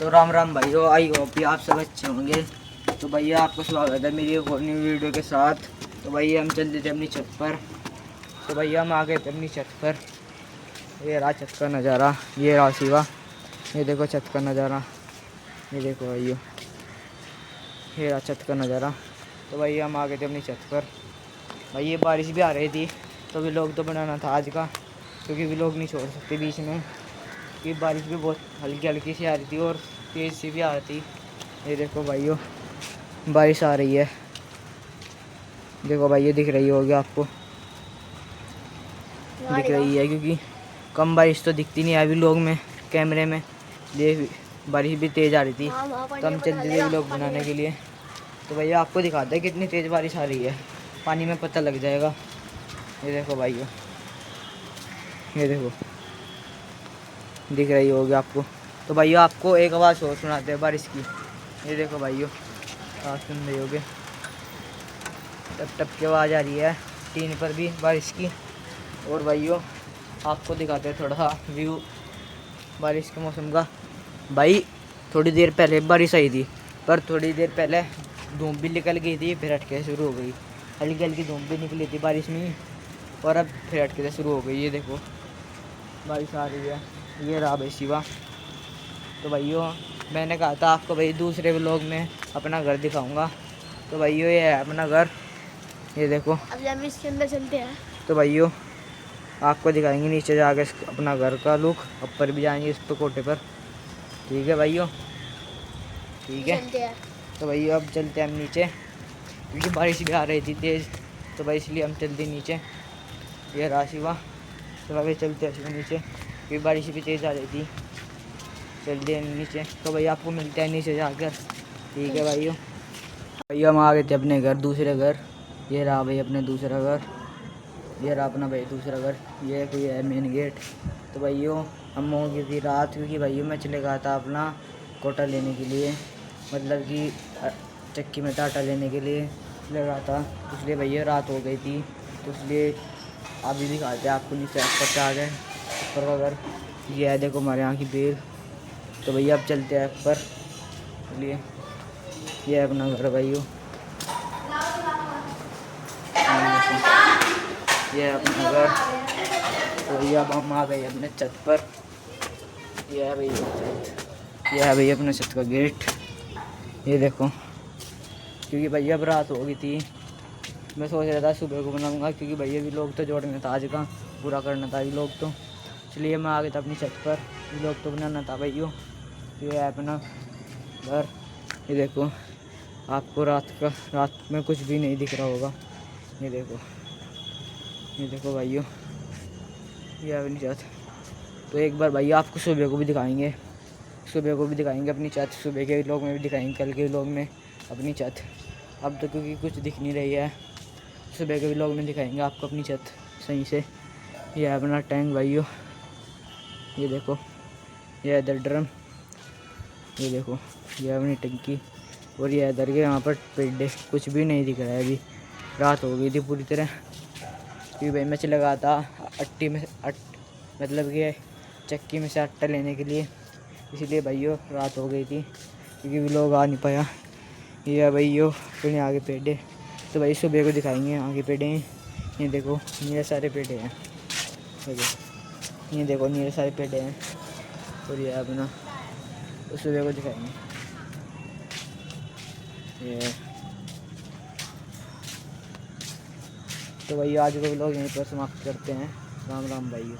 तो राम राम भाइयों, I hope आप सब अच्छे होंगे। तो भैया आपको स्वागत है मेरी एक और न्यू वीडियो के साथ। तो भैया हम चलते थे अपनी छत पर। तो भैया हम आ गए थे अपनी छत पर। ये रहा छत का नज़ारा, ये रहा शिवा, ये देखो छत का नज़ारा, ये देखो भैया, ये रहा छत का नज़ारा। तो भैया हम आ गए थे अपनी छत पर। भाई ये बारिश भी आ रही थी तो व्लॉग तो बनाना था आज का, क्योंकि व्लॉग नहीं छोड़ सकते बीच में, कि बारिश भी बहुत हल्की हल्की सी आ रही थी और तेज़ सी भी आ रही थी। ये देखो भाइयों बारिश आ रही है, देखो भाई ये दिख रही होगी आपको, दिख रही है, क्योंकि कम बारिश तो दिखती नहीं है व्लॉग में कैमरे में। ये बारिश भी तेज़ आ रही थी तो हम चलते थे व्लॉग बनाने के लिए। तो भैया आपको दिखाते हैं कितनी तेज़ बारिश आ रही है, पानी में पता लग जाएगा। ये देखो भाइयों, ये देखो दिख रही होगी आपको। तो भैया आपको एक आवाज़ और सुनाते हैं बारिश की। ये देखो भाइयों, आप सुन रहे होगे, टप टप की आवाज़ आ रही है टीन पर भी बारिश की। और भाइयों आपको दिखाते हैं थोड़ा सा व्यू बारिश के मौसम का। भाई थोड़ी देर पहले बारिश आई थी, पर थोड़ी देर पहले धूप भी निकल गई थी, फिर हटके शुरू हो गई। हल्की हल्की धूप भी निकली थी बारिश में, और अब फिर हटके से शुरू हो गई। ये देखो बारिश आ रही है, ये रहा भाई शिवा। तो भाइयों मैंने कहा था आपको भाई दूसरे व्लॉग में अपना घर दिखाऊंगा। तो भाइयों ये है अपना घर, ये देखो। अब हम इसके अंदर चलते हैं। तो भाइयों आपको दिखाएंगे नीचे जाकर अपना घर का लुक, ऊपर भी जाएंगे इस पर कोटे पर, ठीक है भाइयों, ठीक है। तो भाइयों अब चलते हैं हम नीचे, क्योंकि बारिश भी आ रही थी तेज़, तो भाई इसलिए हम चलते नीचे। ये रहा शिवा, तो भाई चलते हैं शिवा नीचे, क्योंकि बारिश भी तेज़ आ रही थी। चलते हैं नीचे, तो भाई आपको मिलते हैं नीचे जाकर, ठीक है भाइयों। भैया हम आ गए थे अपने घर, दूसरे घर। ये रहा भाई अपने दूसरा घर, ये रहा अपना भाई दूसरा घर, ये कोई है मेन गेट। तो भाइयों हम हो गई थी रात, क्योंकि भाइयों मैं चले गया था अपना कोटा लेने के लिए, मतलब कि चक्की में आटा लेने के लिए चले गया था, इसलिए भैया रात हो गई थी। तो इसलिए अभी दिखाते हैं आपको नीचे ऊपर से आ गए ऊपर का घर। ये है देखो हमारे यहाँ की बेल। तो भैया अब चलते हैं ऊपर, इसलिए ये है अपना घर भाइयों, ये है अपना घर। तो भैया अब हम आ गए अपने छत पर, ये है भैया छत, ये है भैया अपने छत का गेट। ये देखो, क्योंकि भैया अब रात हो गई थी, मैं सोच रहा था सुबह को बनाऊंगा, क्योंकि भैया भी लोग तो जोड़ना था आज का, पूरा करना था लोग तो, इसलिए मैं आ गया था अपनी छत पर, लोग तो बनाना था भाइयों। ये है अपना घर, ये देखो आपको रात में कुछ भी नहीं दिख रहा होगा। ये देखो, ये देखो भाइयों, ये है अपनी छत। तो एक बार भैया आपको सुबह को भी दिखाएंगे, सुबह को भी दिखाएंगे अपनी छत, सुबह के व्लॉग में भी दिखाएंगे, कल के व्लॉग में अपनी छत। अब तो क्योंकि कुछ दिख नहीं रही है, सुबह के व्लॉग में दिखाएंगे आपको अपनी छत सही से। ये है अपना टैंक भाइयों, ये देखो, ये है इधर ड्रम, ये देखो, ये है अपनी टंकी, और ये इधर के यहाँ पर पेड़, कुछ भी नहीं दिख रहा है। अभी रात हो गई थी पूरी तरह, क्योंकि भाई मैं चला गया था मतलब कि चक्की में से आटा लेने के लिए, इसलिए भाइयों रात हो गई थी, क्योंकि भी लोग आ नहीं पाया। ये है भाइयों फिर आगे पेड़े, तो भाई सुबह को दिखाएंगे आगे पेड़े हैं। ये देखो ये सारे पेड़े हैं, ये देखो ये सारे पेड़े हैं, और ये अपना तो सुबह को दिखाएंगे। ये तो भाई आज को व्लॉग यहीं पर समाप्त करते हैं। राम राम भाइयों।